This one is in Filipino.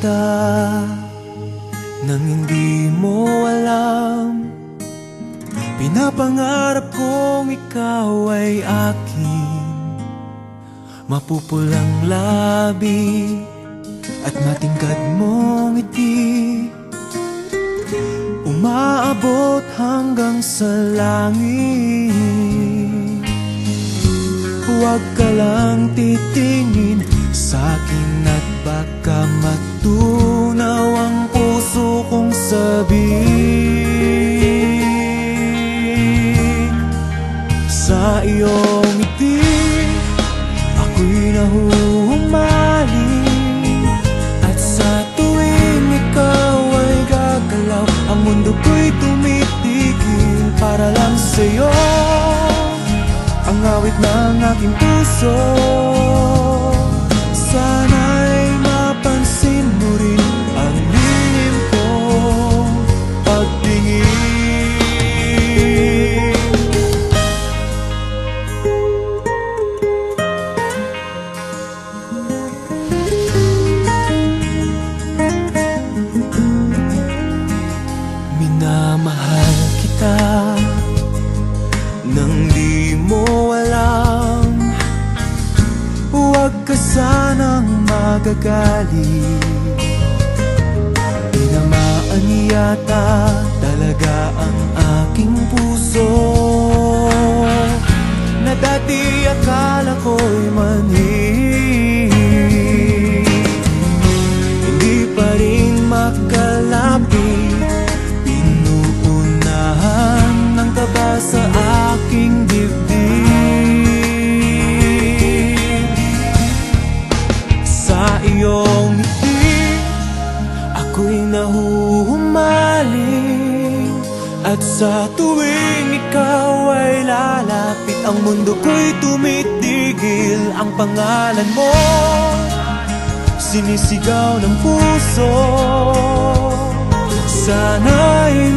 kita nang hindi mo alam. Pinapangarap kong ikaw ay akin, mapupulang labi at matingkad mong ngiti, umaabot hanggang sa langit. Huwag ka lang titingin sa'kin at baka matunaw ang puso kong sabihin. Sa iyong ngiti ako'y nahuhumaling, at sa tuwing ikaw ay gagalaw, ang mundo ko'y tumitigil para lang sa'yo. Ang awit ng aking puso, sana'y mapansin mo rin ang lihim kong pagtingin. Minamahal kita nang di mo alam. Huwag ka sanang magagalit, tinamaan yata talaga ang aking puso, na dati akala ko'y mani. Hindi pa rin makalapit, pinuunahan ng kaba sa aking dibdib. Sa iyong ngiti ako'y nahuhumaling, at sa tuwing ikaw ay lalapit, ang mundo ko'y tumitigil. Ang pangalan mo sinisigaw ng puso, sana'y